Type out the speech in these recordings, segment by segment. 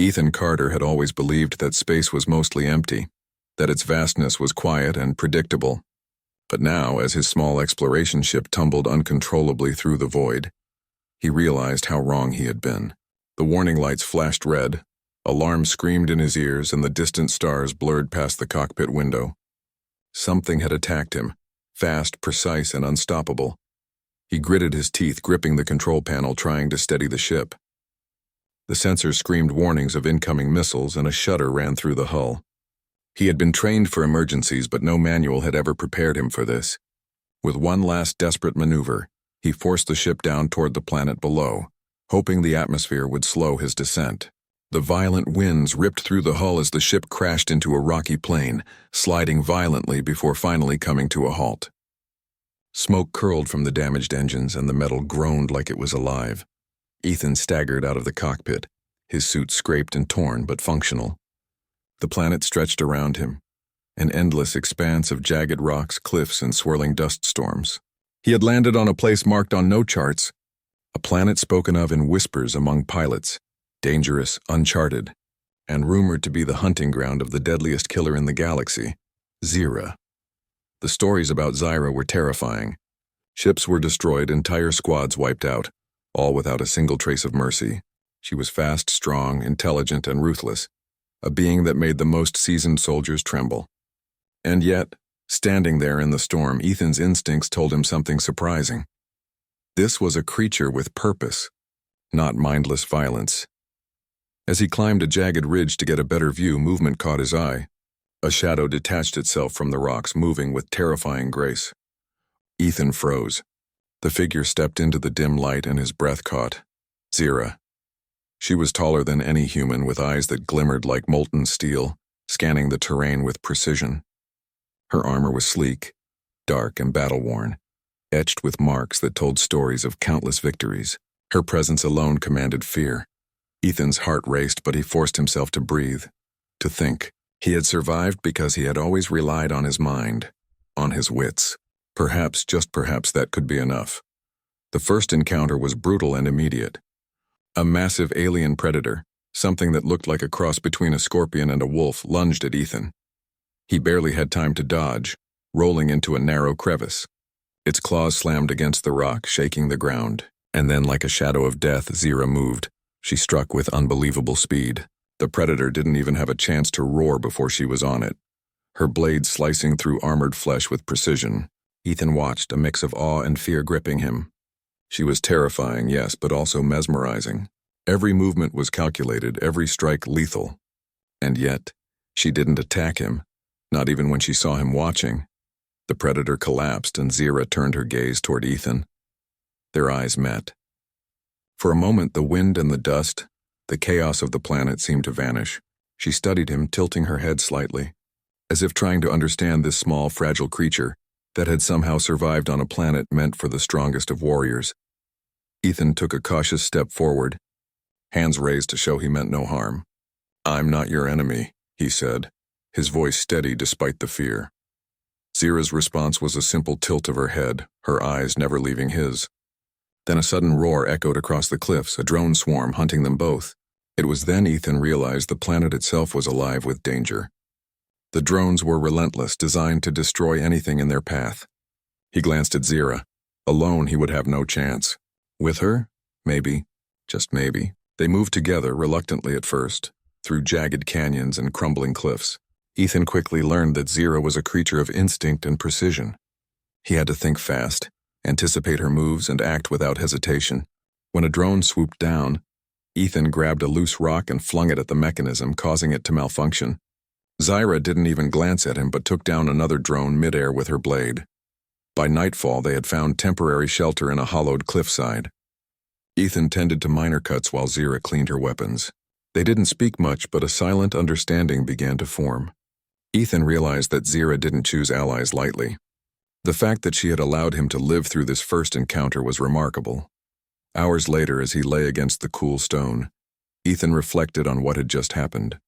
Ethan Carter had always believed that space was mostly empty, that its vastness was quiet and predictable. But now, as his small exploration ship tumbled uncontrollably through the void, he realized how wrong he had been. The warning lights flashed red, alarms screamed in his ears, and the distant stars blurred past the cockpit window. Something had attacked him, fast, precise, and unstoppable. He gritted his teeth, gripping the control panel, trying to steady the ship. The sensors screamed warnings of incoming missiles, and a shudder ran through the hull. He had been trained for emergencies, but no manual had ever prepared him for this. With one last desperate maneuver, he forced the ship down toward the planet below, hoping the atmosphere would slow his descent. The violent winds ripped through the hull as the ship crashed into a rocky plain, sliding violently before finally coming to a halt. Smoke curled from the damaged engines, and the metal groaned like it was alive. Ethan staggered out of the cockpit, his suit scraped and torn but functional. The planet stretched around him, an endless expanse of jagged rocks, cliffs, and swirling dust storms. He had landed on a place marked on no charts, a planet spoken of in whispers among pilots, dangerous, uncharted, and rumored to be the hunting ground of the deadliest killer in the galaxy, Zira. The stories about Zira were terrifying. Ships were destroyed, entire squads wiped out, all without a single trace of mercy. She was fast, strong, intelligent, and ruthless, a being that made the most seasoned soldiers tremble. And yet, standing there in the storm, Ethan's instincts told him something surprising. This was a creature with purpose, not mindless violence. As he climbed a jagged ridge to get a better view, movement caught his eye. A shadow detached itself from the rocks, moving with terrifying grace. Ethan froze. The figure stepped into the dim light, and his breath caught. Zira. She was taller than any human, with eyes that glimmered like molten steel, scanning the terrain with precision. Her armor was sleek, dark, and battle-worn, etched with marks that told stories of countless victories. Her presence alone commanded fear. Ethan's heart raced, but he forced himself to breathe, to think. He had survived because he had always relied on his mind, on his wits. Perhaps, just perhaps, that could be enough. The first encounter was brutal and immediate. A massive alien predator, something that looked like a cross between a scorpion and a wolf, lunged at Ethan. He barely had time to dodge, rolling into a narrow crevice. Its claws slammed against the rock, shaking the ground. And then, like a shadow of death, Zira moved. She struck with unbelievable speed. The predator didn't even have a chance to roar before she was on it, her blade slicing through armored flesh with precision. Ethan watched, a mix of awe and fear gripping him. She was terrifying, yes, but also mesmerizing. Every movement was calculated, every strike lethal. And yet, she didn't attack him, not even when she saw him watching. The predator collapsed, and Zira turned her gaze toward Ethan. Their eyes met. For a moment, the wind and the dust, the chaos of the planet, seemed to vanish. She studied him, tilting her head slightly, as if trying to understand this small, fragile creature that had somehow survived on a planet meant for the strongest of warriors. Ethan took a cautious step forward, hands raised to show he meant no harm. "I'm not your enemy," he said, his voice steady despite the fear. Zira's response was a simple tilt of her head, her eyes never leaving his. Then a sudden roar echoed across the cliffs, a drone swarm hunting them both. It was then Ethan realized the planet itself was alive with danger. The drones were relentless, designed to destroy anything in their path. He glanced at Zira. Alone, he would have no chance. With her? Maybe. Just maybe. They moved together, reluctantly at first, through jagged canyons and crumbling cliffs. Ethan quickly learned that Zira was a creature of instinct and precision. He had to think fast, anticipate her moves, and act without hesitation. When a drone swooped down, Ethan grabbed a loose rock and flung it at the mechanism, causing it to malfunction. Zira didn't even glance at him, but took down another drone midair with her blade. By nightfall, they had found temporary shelter in a hollowed cliffside. Ethan tended to minor cuts while Zira cleaned her weapons. They didn't speak much, but a silent understanding began to form. Ethan realized that Zira didn't choose allies lightly. The fact that she had allowed him to live through this first encounter was remarkable. Hours later, as he lay against the cool stone, Ethan reflected on what had just happened.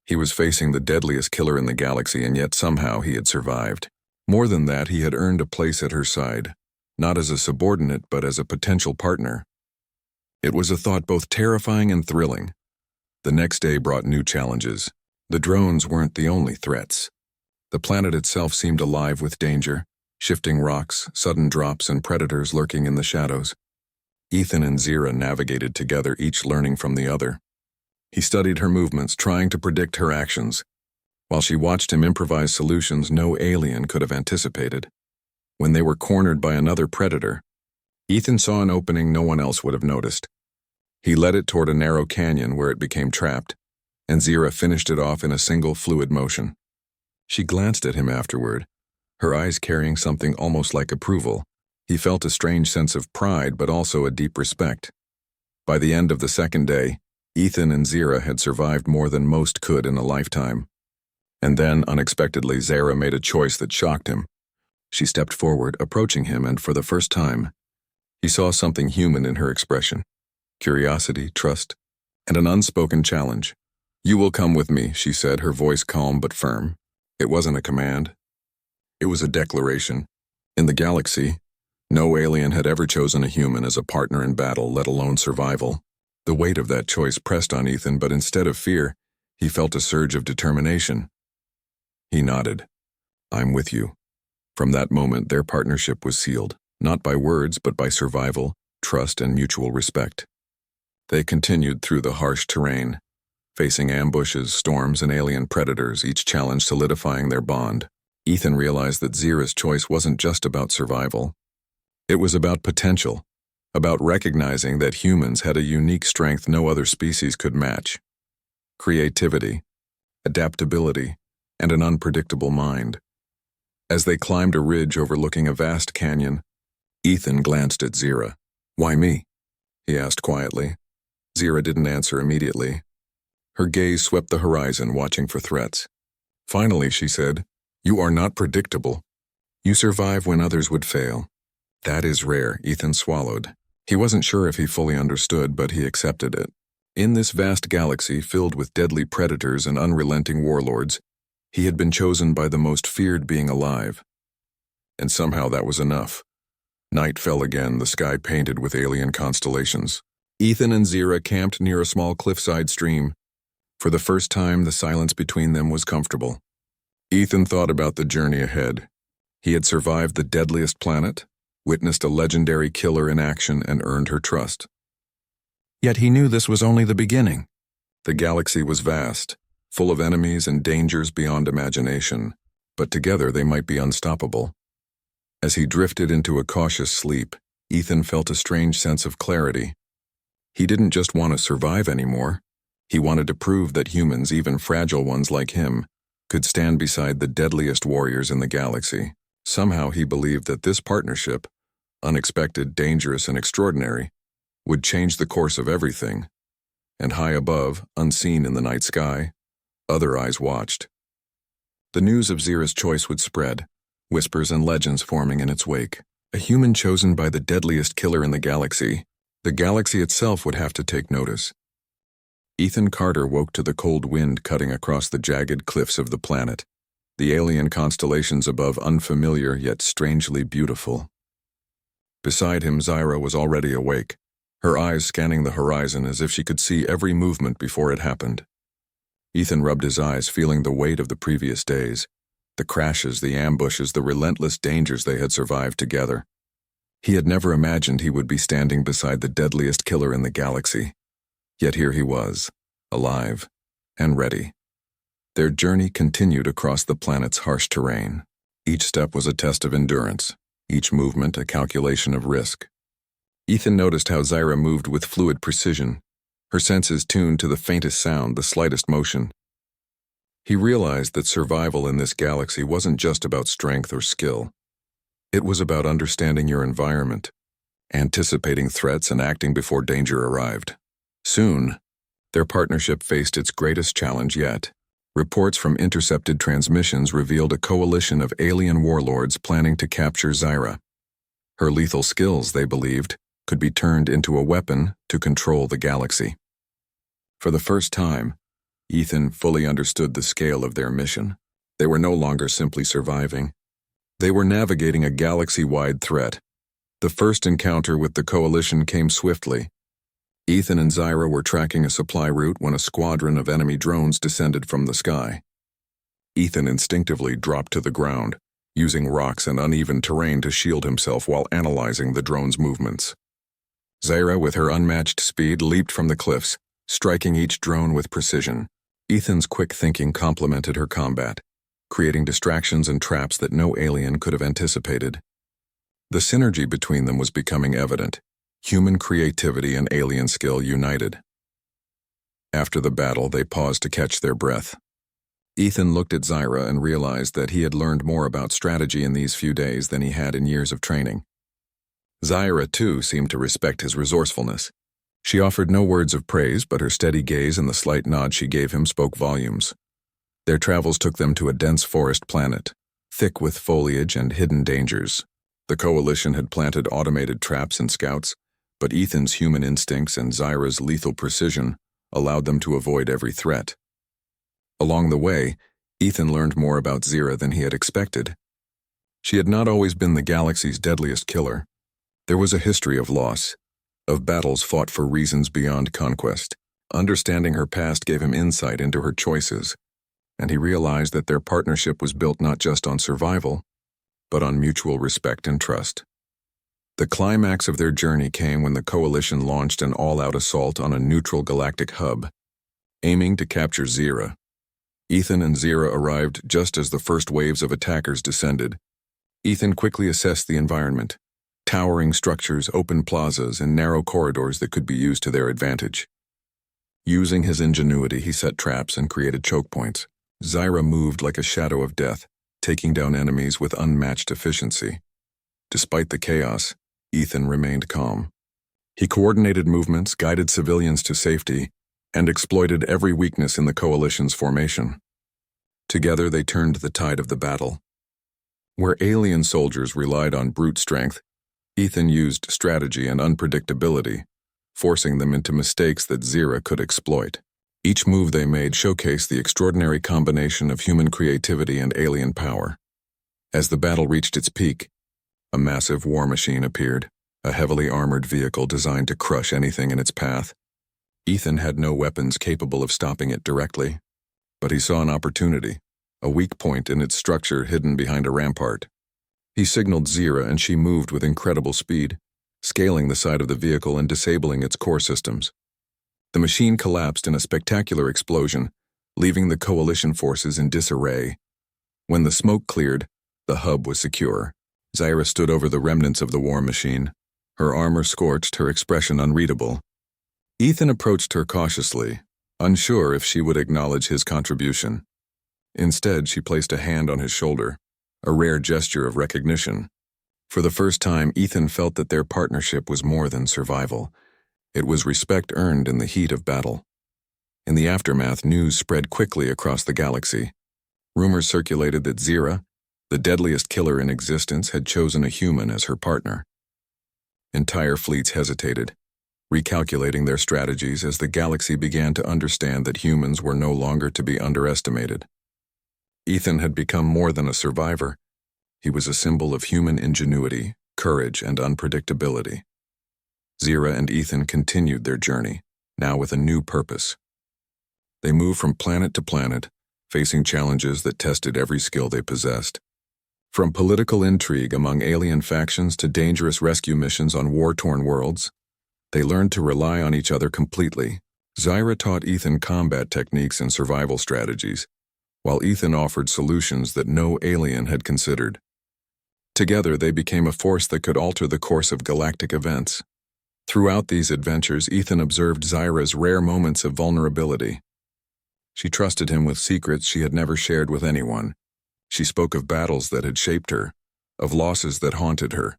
He was facing the deadliest killer in the galaxy, and yet somehow he had survived. More than that, he had earned a place at her side, not as a subordinate, but as a potential partner. It was a thought both terrifying and thrilling. The next day brought new challenges. The drones weren't the only threats. The planet itself seemed alive with danger, shifting rocks, sudden drops, and predators lurking in the shadows. Ethan and Zira navigated together, each learning from the other. He studied her movements, trying to predict her actions, while she watched him improvise solutions no alien could have anticipated. When they were cornered by another predator, Ethan saw an opening no one else would have noticed. He led it toward a narrow canyon where it became trapped, and Zira finished it off in a single fluid motion. She glanced at him afterward, her eyes carrying something almost like approval. He felt a strange sense of pride, but also a deep respect. By the end of the second day, Ethan and Zira had survived more than most could in a lifetime. And then, unexpectedly, Zira made a choice that shocked him. She stepped forward, approaching him, and for the first time, he saw something human in her expression. Curiosity, trust, and an unspoken challenge. "You will come with me," she said, her voice calm but firm. It wasn't a command. It was a declaration. In the galaxy, no alien had ever chosen a human as a partner in battle, let alone survival. The weight of that choice pressed on Ethan, but instead of fear, he felt a surge of determination. He nodded. "I'm with you." From that moment, their partnership was sealed, not by words, but by survival, trust, and mutual respect. They continued through the harsh terrain, facing ambushes, storms, and alien predators, each challenge solidifying their bond. Ethan realized that Zira's choice wasn't just about survival. It was about potential, about recognizing that humans had a unique strength no other species could match: creativity, adaptability, and an unpredictable mind. As they climbed a ridge overlooking a vast canyon, Ethan glanced at Zira. "Why me?" he asked quietly. Zira didn't answer immediately. Her gaze swept the horizon, watching for threats. Finally, she said, "You are not predictable. You survive when others would fail." "That is rare," Ethan swallowed. He wasn't sure if he fully understood, but he accepted it. In this vast galaxy filled with deadly predators and unrelenting warlords, he had been chosen by the most feared being alive. And somehow that was enough. Night fell again, the sky painted with alien constellations. Ethan and Zira camped near a small cliffside stream. For the first time, the silence between them was comfortable. Ethan thought about the journey ahead. He had survived the deadliest planet, witnessed a legendary killer in action, and earned her trust. Yet he knew this was only the beginning. The galaxy was vast, full of enemies and dangers beyond imagination, but together they might be unstoppable. As he drifted into a cautious sleep, Ethan felt a strange sense of clarity. He didn't just want to survive anymore. He wanted to prove that humans, even fragile ones like him, could stand beside the deadliest warriors in the galaxy. Somehow he believed that this partnership, unexpected, dangerous, and extraordinary, would change the course of everything. And high above, unseen in the night sky, other eyes watched. The news of Zira's choice would spread, whispers and legends forming in its wake. A human chosen by the deadliest killer in the galaxy itself would have to take notice. Ethan Carter woke to the cold wind cutting across the jagged cliffs of the planet, the alien constellations above unfamiliar yet strangely beautiful. Beside him, Zira was already awake, her eyes scanning the horizon as if she could see every movement before it happened. Ethan rubbed his eyes, feeling the weight of the previous days, the crashes, the ambushes, the relentless dangers they had survived together. He had never imagined he would be standing beside the deadliest killer in the galaxy. Yet here he was, alive and ready. Their journey continued across the planet's harsh terrain. Each step was a test of endurance, each movement a calculation of risk. Ethan noticed how Zira moved with fluid precision, her senses tuned to the faintest sound, the slightest motion. He realized that survival in this galaxy wasn't just about strength or skill. It was about understanding your environment, anticipating threats, and acting before danger arrived. Soon, their partnership faced its greatest challenge yet. Reports from intercepted transmissions revealed a coalition of alien warlords planning to capture Zira. Her lethal skills, they believed, could be turned into a weapon to control the galaxy. For the first time, Ethan fully understood the scale of their mission. They were no longer simply surviving. They were navigating a galaxy-wide threat. The first encounter with the coalition came swiftly. Ethan and Zyra were tracking a supply route when a squadron of enemy drones descended from the sky. Ethan instinctively dropped to the ground, using rocks and uneven terrain to shield himself while analyzing the drone's movements. Zyra, with her unmatched speed, leaped from the cliffs, striking each drone with precision. Ethan's quick thinking complemented her combat, creating distractions and traps that no alien could have anticipated. The synergy between them was becoming evident. Human creativity and alien skill united. After the battle, they paused to catch their breath. Ethan looked at Zyra and realized that he had learned more about strategy in these few days than he had in years of training. Zyra, too, seemed to respect his resourcefulness. She offered no words of praise, but her steady gaze and the slight nod she gave him spoke volumes. Their travels took them to a dense forest planet, thick with foliage and hidden dangers. The Coalition had planted automated traps and scouts, but Ethan's human instincts and Zyra's lethal precision allowed them to avoid every threat. Along the way, Ethan learned more about Zyra than he had expected. She had not always been the galaxy's deadliest killer. There was a history of loss, of battles fought for reasons beyond conquest. Understanding her past gave him insight into her choices, and he realized that their partnership was built not just on survival, but on mutual respect and trust. The climax of their journey came when the Coalition launched an all-out assault on a neutral galactic hub, aiming to capture Zyra. Ethan and Zyra arrived just as the first waves of attackers descended. Ethan quickly assessed the environment, towering structures, open plazas, and narrow corridors that could be used to their advantage. Using his ingenuity, he set traps and created choke points. Zyra moved like a shadow of death, taking down enemies with unmatched efficiency. Despite the chaos, Ethan remained calm. He coordinated movements, guided civilians to safety, and exploited every weakness in the Coalition's formation. Together, they turned the tide of the battle. Where alien soldiers relied on brute strength, Ethan used strategy and unpredictability, forcing them into mistakes that Zyra could exploit. Each move they made showcased the extraordinary combination of human creativity and alien power. As the battle reached its peak, a massive war machine appeared, a heavily armored vehicle designed to crush anything in its path. Ethan had no weapons capable of stopping it directly, but he saw an opportunity, a weak point in its structure hidden behind a rampart. He signaled Zyra and she moved with incredible speed, scaling the side of the vehicle and disabling its core systems. The machine collapsed in a spectacular explosion, leaving the Coalition forces in disarray. When the smoke cleared, the hub was secure. Zyra stood over the remnants of the war machine, her armor scorched, her expression unreadable. Ethan approached her cautiously, unsure if she would acknowledge his contribution. Instead, she placed a hand on his shoulder, a rare gesture of recognition. For the first time, Ethan felt that their partnership was more than survival. It was respect earned in the heat of battle. In the aftermath, news spread quickly across the galaxy. Rumors circulated that Zyra, the deadliest killer in existence, had chosen a human as her partner. Entire fleets hesitated, recalculating their strategies as the galaxy began to understand that humans were no longer to be underestimated. Ethan had become more than a survivor. He was a symbol of human ingenuity, courage, and unpredictability. Zyra and Ethan continued their journey, now with a new purpose. They moved from planet to planet, facing challenges that tested every skill they possessed. From political intrigue among alien factions to dangerous rescue missions on war-torn worlds, they learned to rely on each other completely. Zyra taught Ethan combat techniques and survival strategies, while Ethan offered solutions that no alien had considered. Together, they became a force that could alter the course of galactic events. Throughout these adventures, Ethan observed Zyra's rare moments of vulnerability. She trusted him with secrets she had never shared with anyone. She spoke of battles that had shaped her, of losses that haunted her,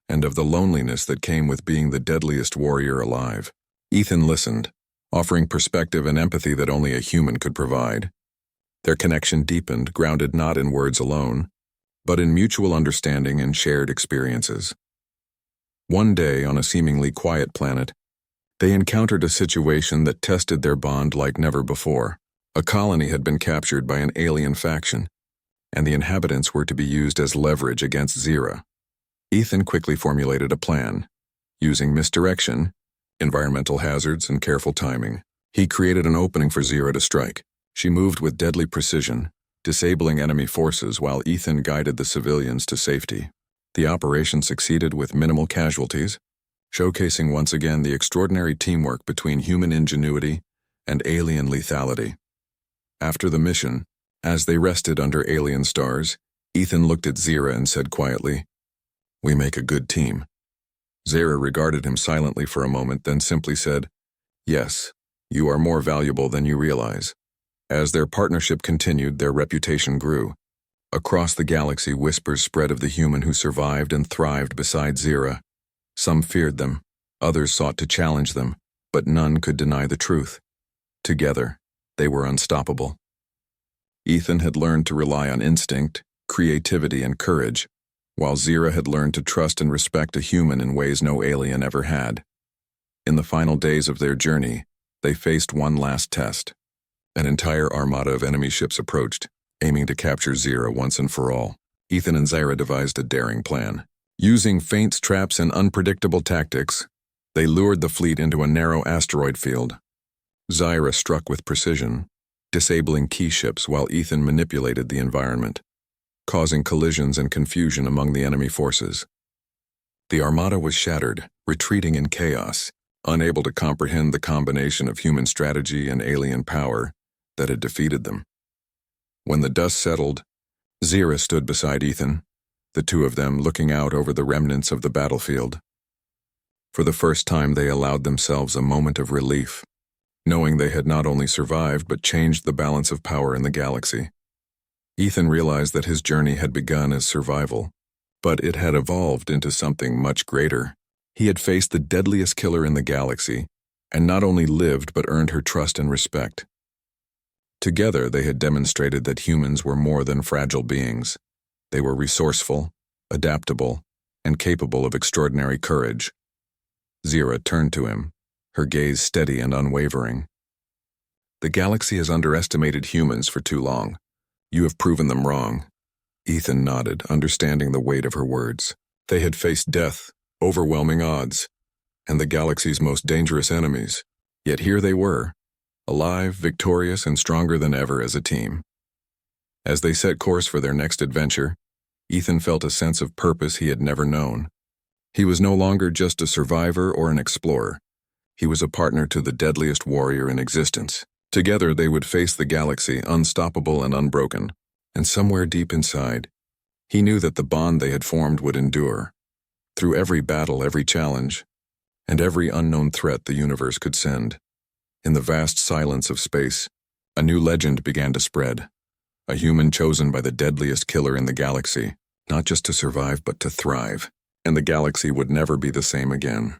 and of the loneliness that came with being the deadliest warrior alive. Ethan listened, offering perspective and empathy that only a human could provide. Their connection deepened, grounded not in words alone, but in mutual understanding and shared experiences. One day, on a seemingly quiet planet, they encountered a situation that tested their bond like never before. A colony had been captured by an alien faction, and the inhabitants were to be used as leverage against Zyra. Ethan quickly formulated a plan. Using misdirection, environmental hazards, and careful timing. He created an opening for Zira to strike. She moved with deadly precision, disabling enemy forces while Ethan guided the civilians to safety. The operation succeeded with minimal casualties, showcasing once again the extraordinary teamwork between human ingenuity and alien lethality. After the mission, as they rested under alien stars, Ethan looked at Zira and said quietly, "We make a good team." Zira regarded him silently for a moment, then simply said, "Yes, you are more valuable than you realize." As their partnership continued, their reputation grew. Across the galaxy, whispers spread of the human who survived and thrived beside Zira. Some feared them, others sought to challenge them, but none could deny the truth. Together, they were unstoppable. Ethan had learned to rely on instinct, creativity, and courage, while Zira had learned to trust and respect a human in ways no alien ever had. In the final days of their journey, they faced one last test. An entire armada of enemy ships approached, aiming to capture Zira once and for all. Ethan and Zira devised a daring plan. Using feints, traps, and unpredictable tactics, they lured the fleet into a narrow asteroid field. Zira struck with precision, disabling key ships while Ethan manipulated the environment, causing collisions and confusion among the enemy forces. The armada was shattered, retreating in chaos, unable to comprehend the combination of human strategy and alien power that had defeated them. When the dust settled, Zira stood beside Ethan, the two of them looking out over the remnants of the battlefield. For the first time, they allowed themselves a moment of relief, knowing they had not only survived but changed the balance of power in the galaxy. Ethan realized that his journey had begun as survival, but it had evolved into something much greater. He had faced the deadliest killer in the galaxy, and not only lived but earned her trust and respect. Together, they had demonstrated that humans were more than fragile beings. They were resourceful, adaptable, and capable of extraordinary courage. Zira turned to him, her gaze steady and unwavering. "The galaxy has underestimated humans for too long. You have proven them wrong." Ethan nodded, understanding the weight of her words. They had faced death, overwhelming odds, and the galaxy's most dangerous enemies. Yet here they were, alive, victorious, and stronger than ever as a team. As they set course for their next adventure, Ethan felt a sense of purpose he had never known. He was no longer just a survivor or an explorer. He was a partner to the deadliest warrior in existence. Together they would face the galaxy, unstoppable and unbroken. And somewhere deep inside, he knew that the bond they had formed would endure. Through every battle, every challenge, and every unknown threat the universe could send. In the vast silence of space, a new legend began to spread. A human chosen by the deadliest killer in the galaxy, not just to survive but to thrive. And the galaxy would never be the same again.